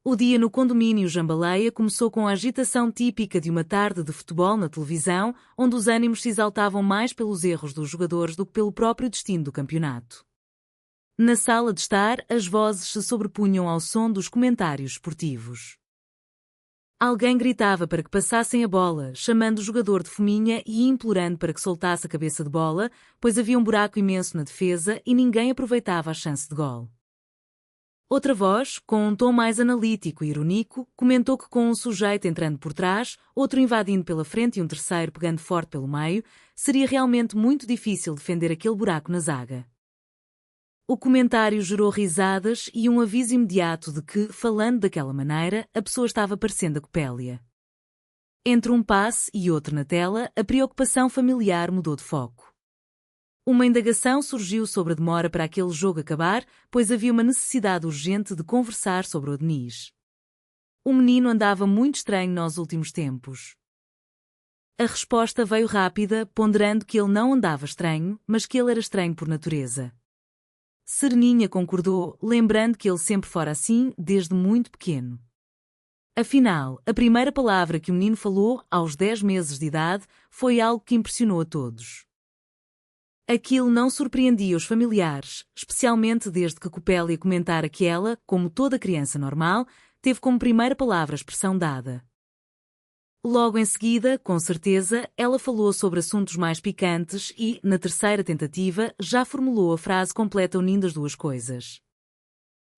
O dia no condomínio Jambaleia começou com a agitação típica de uma tarde de futebol na televisão, onde os ânimos se exaltavam mais pelos erros dos jogadores do que pelo próprio destino do campeonato. Na sala de estar, as vozes se sobrepunham ao som dos comentários esportivos. Alguém gritava para que passassem a bola, chamando o jogador de fominha e implorando para que soltasse a cabeça de bola, pois havia um buraco imenso na defesa e ninguém aproveitava a chance de gol. Outra voz, com um tom mais analítico e irónico, comentou que com um sujeito entrando por trás, outro invadindo pela frente e um terceiro pegando forte pelo meio, seria realmente muito difícil defender aquele buraco na zaga. O comentário gerou risadas e um aviso imediato de que, falando daquela maneira, a pessoa estava parecendo a Copélia. Entre um passe e outro na tela, a preocupação familiar mudou de foco. Uma indagação surgiu sobre a demora para aquele jogo acabar, pois havia uma necessidade urgente de conversar sobre o Adonis. O menino andava muito estranho nos últimos tempos. A resposta veio rápida, ponderando que ele não andava estranho, mas que ele era estranho por natureza. Sereninha concordou, lembrando que ele sempre fora assim, desde muito pequeno. Afinal, a primeira palavra que o menino falou, aos 10 meses de idade, foi algo que impressionou a todos. Aquilo não surpreendia os familiares, especialmente desde que Copélia comentara que ela, como toda criança normal, teve como primeira palavra a expressão dada. Logo em seguida, com certeza, ela falou sobre assuntos mais picantes e, na terceira tentativa, já formulou a frase completa unindo as duas coisas.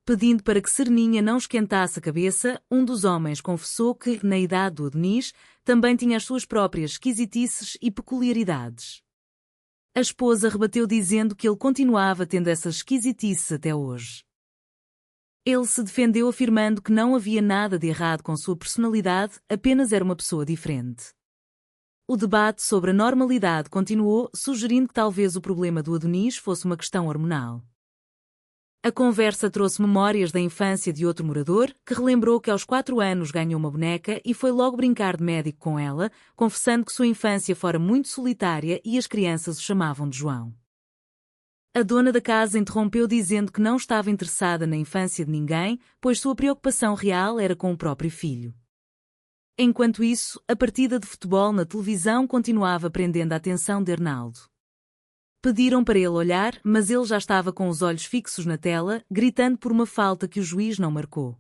Pedindo para que Sereninha não esquentasse a cabeça, um dos homens confessou que, na idade do Adonis, também tinha as suas próprias esquisitices e peculiaridades. A esposa rebateu dizendo que ele continuava tendo essas esquisitices até hoje. Ele se defendeu afirmando que não havia nada de errado com sua personalidade, apenas era uma pessoa diferente. O debate sobre a normalidade continuou, sugerindo que talvez o problema do Adonis fosse uma questão hormonal. A conversa trouxe memórias da infância de outro morador, que relembrou que aos 4 anos ganhou uma boneca e foi logo brincar de médico com ela, confessando que sua infância fora muito solitária e as crianças o chamavam de João. A dona da casa interrompeu dizendo que não estava interessada na infância de ninguém, pois sua preocupação real era com o próprio filho. Enquanto isso, a partida de futebol na televisão continuava prendendo a atenção de Arnaldo. Pediram para ele olhar, mas ele já estava com os olhos fixos na tela, gritando por uma falta que o juiz não marcou.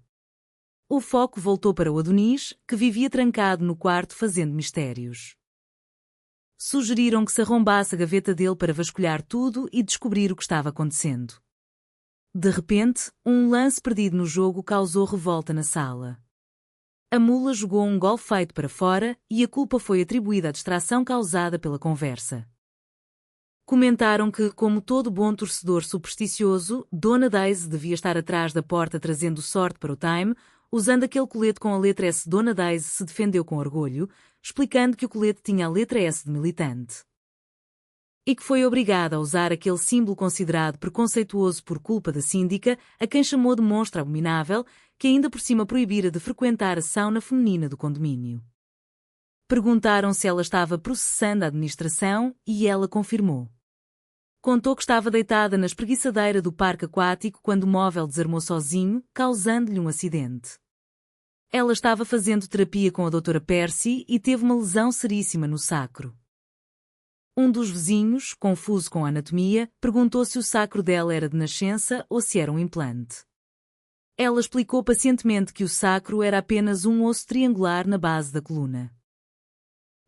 O foco voltou para o Adonis, que vivia trancado no quarto fazendo mistérios. Sugeriram que se arrombasse a gaveta dele para vasculhar tudo e descobrir o que estava acontecendo. De repente, um lance perdido no jogo causou revolta na sala. A mula jogou um gol feito para fora e a culpa foi atribuída à distração causada pela conversa. Comentaram que, como todo bom torcedor supersticioso, Dona Daisy devia estar atrás da porta trazendo sorte para o time. Usando aquele colete com a letra S, Dona Daisy se defendeu com orgulho, explicando que o colete tinha a letra S de militante. E que foi obrigada a usar aquele símbolo considerado preconceituoso por culpa da síndica, a quem chamou de monstro abominável, que ainda por cima proibira de frequentar a sauna feminina do condomínio. Perguntaram se ela estava processando a administração e ela confirmou. Contou que estava deitada na espreguiçadeira do parque aquático quando o móvel desarmou sozinho, causando-lhe um acidente. Ela estava fazendo terapia com a doutora Percy e teve uma lesão seríssima no sacro. Um dos vizinhos, confuso com a anatomia, perguntou se o sacro dela era de nascença ou se era um implante. Ela explicou pacientemente que o sacro era apenas um osso triangular na base da coluna.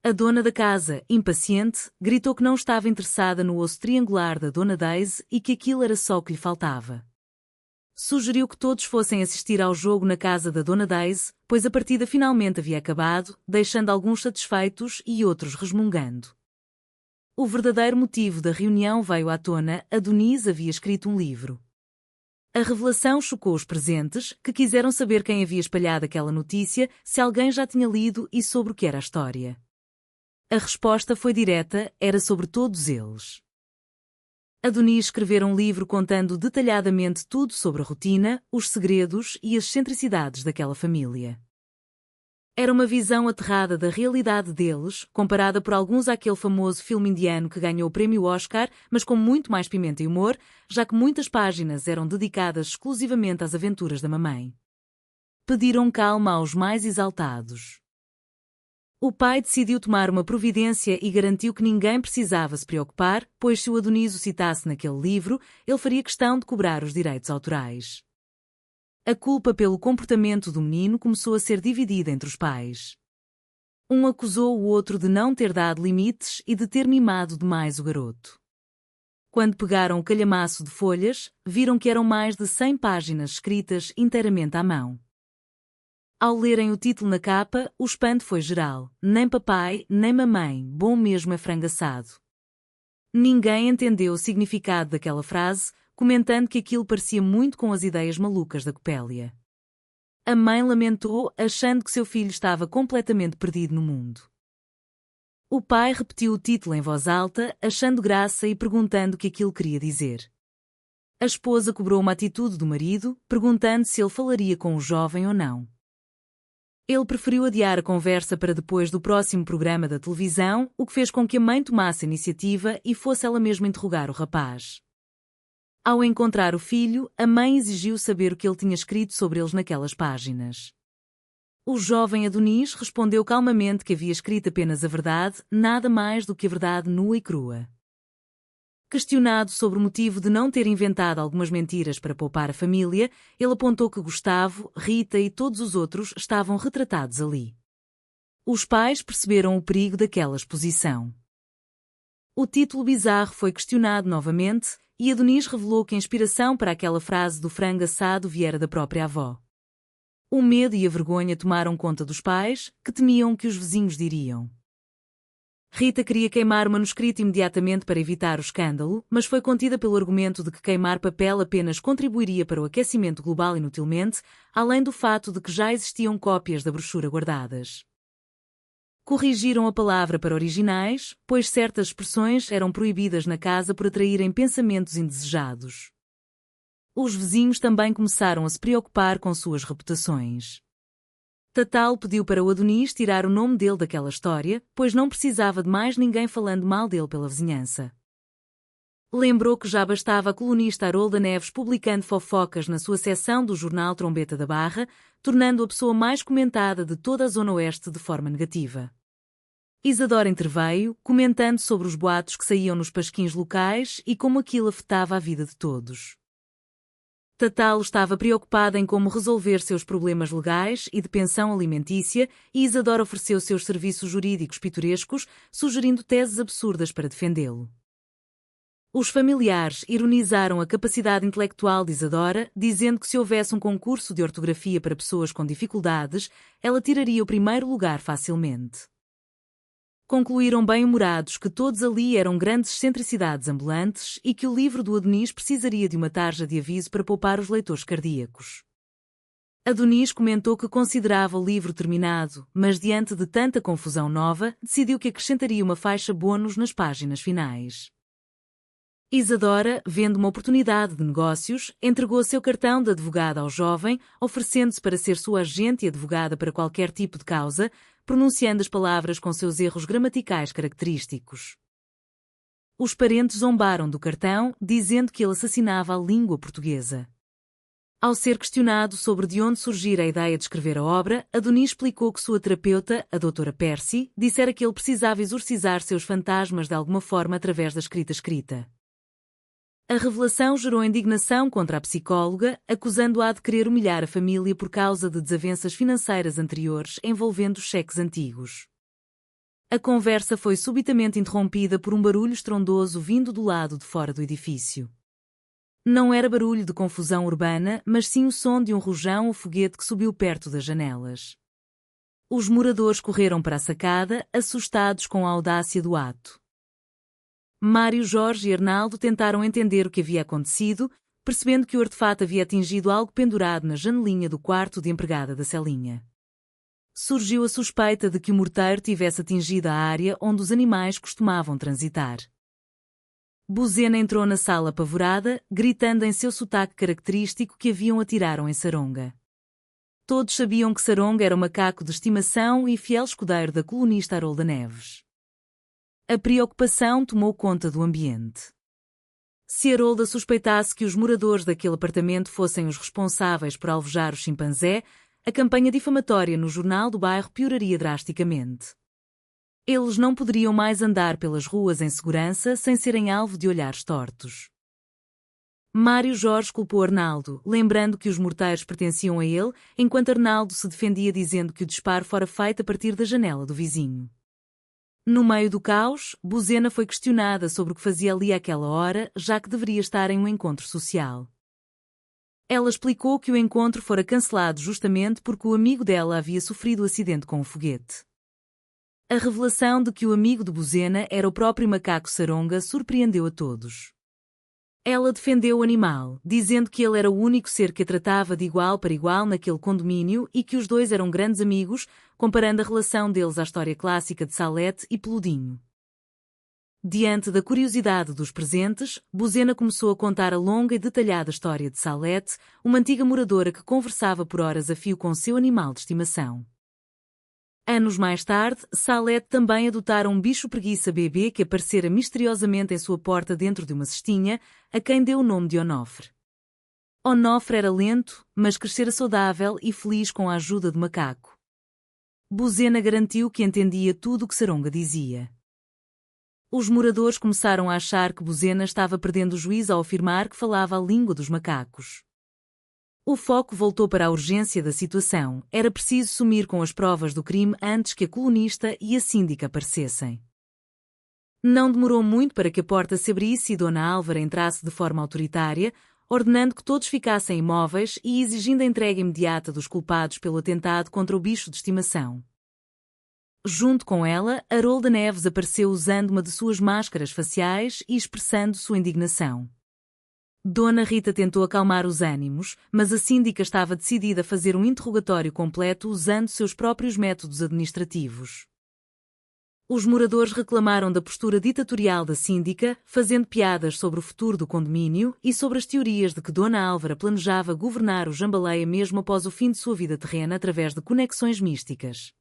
A dona da casa, impaciente, gritou que não estava interessada no osso triangular da Dona Daisy e que aquilo era só o que lhe faltava. Sugeriu que todos fossem assistir ao jogo na casa da Dona Daisy, pois a partida finalmente havia acabado, deixando alguns satisfeitos e outros resmungando. O verdadeiro motivo da reunião veio à tona: Adonis havia escrito um livro. A revelação chocou os presentes, que quiseram saber quem havia espalhado aquela notícia, se alguém já tinha lido e sobre o que era a história. A resposta foi direta: era sobre todos eles. Adonis escrevera um livro contando detalhadamente tudo sobre a rotina, os segredos e as excentricidades daquela família. Era uma visão aterrada da realidade deles, comparada por alguns àquele famoso filme indiano que ganhou o prémio Oscar, mas com muito mais pimenta e humor, já que muitas páginas eram dedicadas exclusivamente às aventuras da mamãe. pediram calma aos mais exaltados. O pai decidiu tomar uma providência e garantiu que ninguém precisava se preocupar, pois se o Adonis o citasse naquele livro, ele faria questão de cobrar os direitos autorais. A culpa pelo comportamento do menino começou a ser dividida entre os pais. Um acusou o outro de não ter dado limites e de ter mimado demais o garoto. Quando pegaram o calhamaço de folhas, viram que eram mais de 100 páginas escritas inteiramente à mão. Ao lerem o título na capa, o espanto foi geral. Nem papai, nem mamãe, bom mesmo é frango assado. Ninguém entendeu o significado daquela frase, comentando que aquilo parecia muito com as ideias malucas da Copélia. A mãe lamentou, achando que seu filho estava completamente perdido no mundo. O pai repetiu o título em voz alta, achando graça e perguntando o que aquilo queria dizer. A esposa cobrou uma atitude do marido, perguntando se ele falaria com o jovem ou não. Ele preferiu adiar a conversa para depois do próximo programa da televisão, o que fez com que a mãe tomasse a iniciativa e fosse ela mesma interrogar o rapaz. Ao encontrar o filho, a mãe exigiu saber o que ele tinha escrito sobre eles naquelas páginas. O jovem Adonis respondeu calmamente que havia escrito apenas a verdade, nada mais do que a verdade nua e crua. Questionado sobre o motivo de não ter inventado algumas mentiras para poupar a família, ele apontou que Gustavo, Rita e todos os outros estavam retratados ali. Os pais perceberam o perigo daquela exposição. O título bizarro foi questionado novamente, e Adonis revelou que a inspiração para aquela frase do frango assado viera da própria avó. O medo e a vergonha tomaram conta dos pais, que temiam o que os vizinhos diriam. Rita queria queimar o manuscrito imediatamente para evitar o escândalo, mas foi contida pelo argumento de que queimar papel apenas contribuiria para o aquecimento global inutilmente, além do fato de que já existiam cópias da brochura guardadas. Corrigiram a palavra para originais, pois certas expressões eram proibidas na casa por atraírem pensamentos indesejados. Os vizinhos também começaram a se preocupar com suas reputações. Tatal pediu para o Adonis tirar o nome dele daquela história, pois não precisava de mais ninguém falando mal dele pela vizinhança. Lembrou que já bastava a colunista Harolda Neves publicando fofocas na sua seção do jornal Trombeta da Barra, tornando-o a pessoa mais comentada de toda a Zona Oeste de forma negativa. Isadora interveio, comentando sobre os boatos que saíam nos pasquins locais e como aquilo afetava a vida de todos. Tatal estava preocupada em como resolver seus problemas legais e de pensão alimentícia, e Isadora ofereceu seus serviços jurídicos pitorescos, sugerindo teses absurdas para defendê-lo. Os familiares ironizaram a capacidade intelectual de Isadora, dizendo que se houvesse um concurso de ortografia para pessoas com dificuldades, ela tiraria o primeiro lugar facilmente. Concluíram bem-humorados que todos ali eram grandes excentricidades ambulantes e que o livro do Adonis precisaria de uma tarja de aviso para poupar os leitores cardíacos. Adonis comentou que considerava o livro terminado, mas diante de tanta confusão nova, decidiu que acrescentaria uma faixa bônus nas páginas finais. Isadora, vendo uma oportunidade de negócios, entregou seu cartão de advogada ao jovem, oferecendo-se para ser sua agente e advogada para qualquer tipo de causa, pronunciando as palavras com seus erros gramaticais característicos. Os parentes zombaram do cartão, dizendo que ele assassinava a língua portuguesa. Ao ser questionado sobre de onde surgira a ideia de escrever a obra, Adonis explicou que sua terapeuta, a doutora Percy, dissera que ele precisava exorcizar seus fantasmas de alguma forma através da escrita. A revelação gerou indignação contra a psicóloga, acusando-a de querer humilhar a família por causa de desavenças financeiras anteriores envolvendo cheques antigos. A conversa foi subitamente interrompida por um barulho estrondoso vindo do lado de fora do edifício. Não era barulho de confusão urbana, mas sim o som de um rojão ou foguete que subiu perto das janelas. Os moradores correram para a sacada, assustados com a audácia do ato. Mário, Jorge e Arnaldo tentaram entender o que havia acontecido, percebendo que o artefato havia atingido algo pendurado na janelinha do quarto de empregada da Celinha. Surgiu a suspeita de que o morteiro tivesse atingido a área onde os animais costumavam transitar. Buzena entrou na sala apavorada, gritando em seu sotaque característico que haviam atiraram em Saronga. Todos sabiam que Saronga era o macaco de estimação e fiel escudeiro da colunista Harolda Neves. A preocupação tomou conta do ambiente. Se Harolda suspeitasse que os moradores daquele apartamento fossem os responsáveis por alvejar o chimpanzé, a campanha difamatória no jornal do bairro pioraria drasticamente. Eles não poderiam mais andar pelas ruas em segurança sem serem alvo de olhares tortos. Mário Jorge culpou Arnaldo, lembrando que os morteiros pertenciam a ele, enquanto Arnaldo se defendia dizendo que o disparo fora feito a partir da janela do vizinho. No meio do caos, Buzena foi questionada sobre o que fazia ali àquela hora, já que deveria estar em um encontro social. Ela explicou que o encontro fora cancelado justamente porque o amigo dela havia sofrido acidente com um foguete. A revelação de que o amigo de Buzena era o próprio macaco Saronga surpreendeu a todos. Ela defendeu o animal, dizendo que ele era o único ser que a tratava de igual para igual naquele condomínio e que os dois eram grandes amigos, comparando a relação deles à história clássica de Salete e Peludinho. Diante da curiosidade dos presentes, Buzena começou a contar a longa e detalhada história de Salete, uma antiga moradora que conversava por horas a fio com seu animal de estimação. Anos mais tarde, Salete também adotara um bicho preguiça bebê que aparecera misteriosamente em sua porta dentro de uma cestinha, a quem deu o nome de Onofre. Onofre era lento, mas crescera saudável e feliz com a ajuda do macaco. Buzena garantiu que entendia tudo o que Saronga dizia. Os moradores começaram a achar que Buzena estava perdendo o juízo ao afirmar que falava a língua dos macacos. O foco voltou para a urgência da situação. Era preciso sumir com as provas do crime antes que a colunista e a síndica aparecessem. Não demorou muito para que a porta se abrisse e Dona Álvara entrasse de forma autoritária, ordenando que todos ficassem imóveis e exigindo a entrega imediata dos culpados pelo atentado contra o bicho de estimação. Junto com ela, Harolda Neves apareceu usando uma de suas máscaras faciais e expressando sua indignação. Dona Rita tentou acalmar os ânimos, mas a síndica estava decidida a fazer um interrogatório completo usando seus próprios métodos administrativos. Os moradores reclamaram da postura ditatorial da síndica, fazendo piadas sobre o futuro do condomínio e sobre as teorias de que Dona Álvara planejava governar o Jambaleia mesmo após o fim de sua vida terrena através de conexões místicas.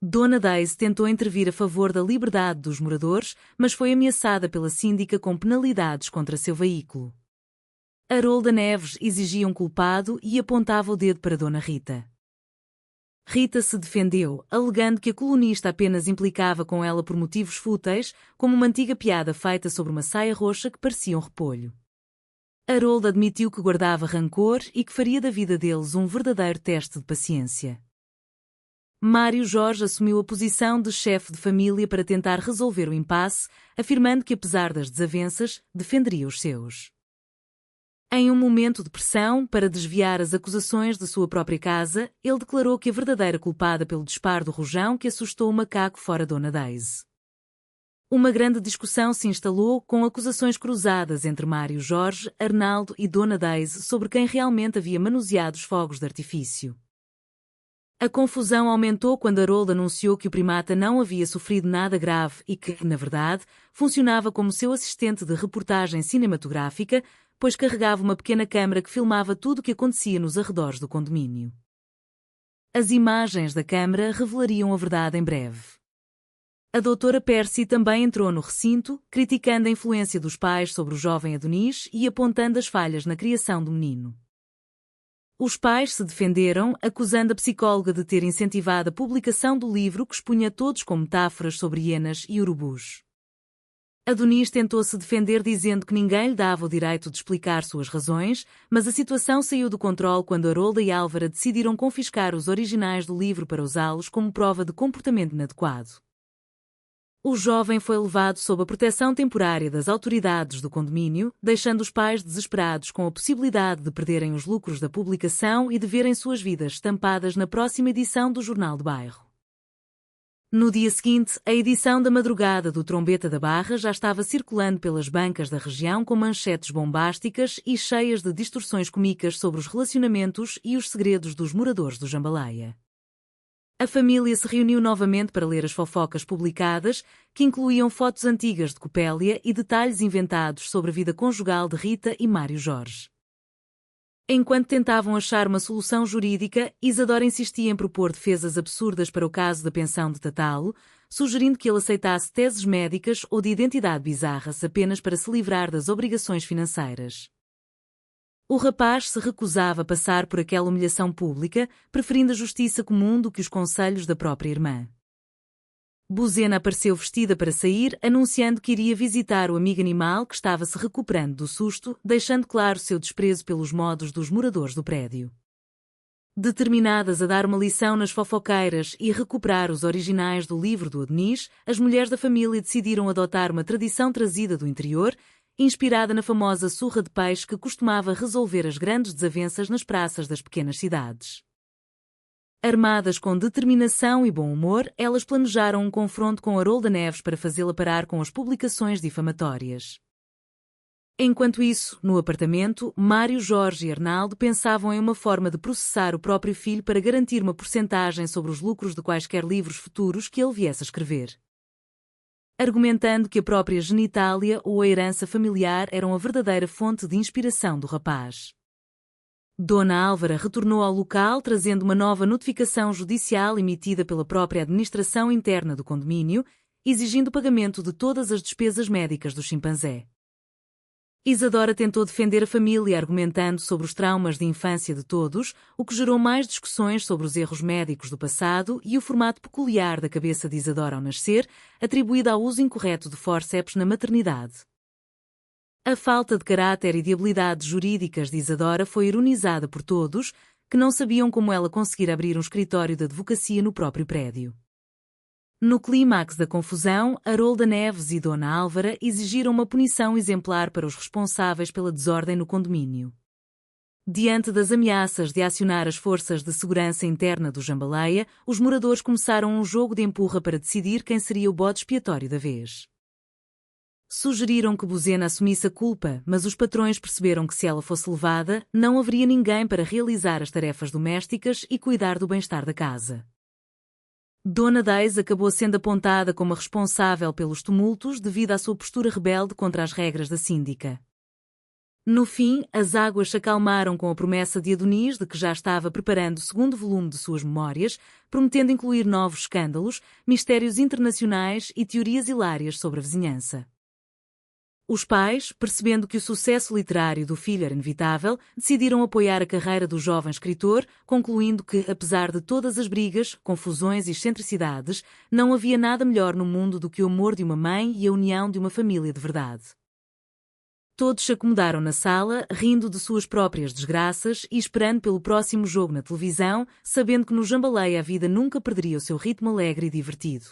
Dona Daisy tentou intervir a favor da liberdade dos moradores, mas foi ameaçada pela síndica com penalidades contra seu veículo. Harolda Neves exigia um culpado e apontava o dedo para Dona Rita. Rita se defendeu, alegando que a colunista apenas implicava com ela por motivos fúteis, como uma antiga piada feita sobre uma saia roxa que parecia um repolho. Harolda admitiu que guardava rancor e que faria da vida deles um verdadeiro teste de paciência. Mário Jorge assumiu a posição de chefe de família para tentar resolver o impasse, afirmando que, apesar das desavenças, defenderia os seus. Em um momento de pressão, para desviar as acusações de sua própria casa, ele declarou que a verdadeira culpada pelo disparo do rojão que assustou o macaco fora Dona Daisy. Uma grande discussão se instalou, com acusações cruzadas entre Mário Jorge, Arnaldo e Dona Daisy sobre quem realmente havia manuseado os fogos de artifício. A confusão aumentou quando Haroldo anunciou que o primata não havia sofrido nada grave e que, na verdade, funcionava como seu assistente de reportagem cinematográfica, pois carregava uma pequena câmara que filmava tudo o que acontecia nos arredores do condomínio. As imagens da câmara revelariam a verdade em breve. A doutora Percy também entrou no recinto, criticando a influência dos pais sobre o jovem Adonis e apontando as falhas na criação do menino. Os pais se defenderam, acusando a psicóloga de ter incentivado a publicação do livro que expunha todos com metáforas sobre hienas e urubus. Adonis tentou se defender dizendo que ninguém lhe dava o direito de explicar suas razões, mas a situação saiu do controle quando Harolda e Álvara decidiram confiscar os originais do livro para usá-los como prova de comportamento inadequado. O jovem foi levado sob a proteção temporária das autoridades do condomínio, deixando os pais desesperados com a possibilidade de perderem os lucros da publicação e de verem suas vidas estampadas na próxima edição do Jornal de Bairro. No dia seguinte, a edição da madrugada do Trombeta da Barra já estava circulando pelas bancas da região com manchetes bombásticas e cheias de distorções cômicas sobre os relacionamentos e os segredos dos moradores do Jambaleia. A família se reuniu novamente para ler as fofocas publicadas, que incluíam fotos antigas de Copélia e detalhes inventados sobre a vida conjugal de Rita e Mário Jorge. Enquanto tentavam achar uma solução jurídica, Isadora insistia em propor defesas absurdas para o caso da pensão de Tatalo, sugerindo que ele aceitasse teses médicas ou de identidade bizarras apenas para se livrar das obrigações financeiras. O rapaz se recusava a passar por aquela humilhação pública, preferindo a justiça comum do que os conselhos da própria irmã. Buzena apareceu vestida para sair, anunciando que iria visitar o amigo animal que estava se recuperando do susto, deixando claro seu desprezo pelos modos dos moradores do prédio. Determinadas a dar uma lição nas fofoqueiras e recuperar os originais do livro do Adonis, as mulheres da família decidiram adotar uma tradição trazida do interior, inspirada na famosa surra de peixe que costumava resolver as grandes desavenças nas praças das pequenas cidades. Armadas com determinação e bom humor, elas planejaram um confronto com Harolda Neves para fazê-la parar com as publicações difamatórias. Enquanto isso, no apartamento, Mário, Jorge e Arnaldo pensavam em uma forma de processar o próprio filho para garantir uma porcentagem sobre os lucros de quaisquer livros futuros que ele viesse a escrever. Argumentando que a própria genitália ou a herança familiar eram a verdadeira fonte de inspiração do rapaz. Dona Álvara retornou ao local trazendo uma nova notificação judicial emitida pela própria administração interna do condomínio, exigindo o pagamento de todas as despesas médicas do chimpanzé. Isadora tentou defender a família argumentando sobre os traumas de infância de todos, o que gerou mais discussões sobre os erros médicos do passado e o formato peculiar da cabeça de Isadora ao nascer, atribuída ao uso incorreto de fórceps na maternidade. A falta de caráter e de habilidades jurídicas de Isadora foi ironizada por todos, que não sabiam como ela conseguir abrir um escritório de advocacia no próprio prédio. No clímax da confusão, Harolda Neves e Dona Álvara exigiram uma punição exemplar para os responsáveis pela desordem no condomínio. Diante das ameaças de acionar as forças de segurança interna do Jambaleia, os moradores começaram um jogo de empurra para decidir quem seria o bode expiatório da vez. Sugeriram que Buzena assumisse a culpa, mas os patrões perceberam que se ela fosse levada, não haveria ninguém para realizar as tarefas domésticas e cuidar do bem-estar da casa. Dona Daisy acabou sendo apontada como a responsável pelos tumultos devido à sua postura rebelde contra as regras da síndica. No fim, as águas se acalmaram com a promessa de Adonis de que já estava preparando o segundo volume de suas memórias, prometendo incluir novos escândalos, mistérios internacionais e teorias hilárias sobre a vizinhança. Os pais, percebendo que o sucesso literário do filho era inevitável, decidiram apoiar a carreira do jovem escritor, concluindo que, apesar de todas as brigas, confusões e excentricidades, não havia nada melhor no mundo do que o amor de uma mãe e a união de uma família de verdade. Todos se acomodaram na sala, rindo de suas próprias desgraças e esperando pelo próximo jogo na televisão, sabendo que no Jambaleia a vida nunca perderia o seu ritmo alegre e divertido.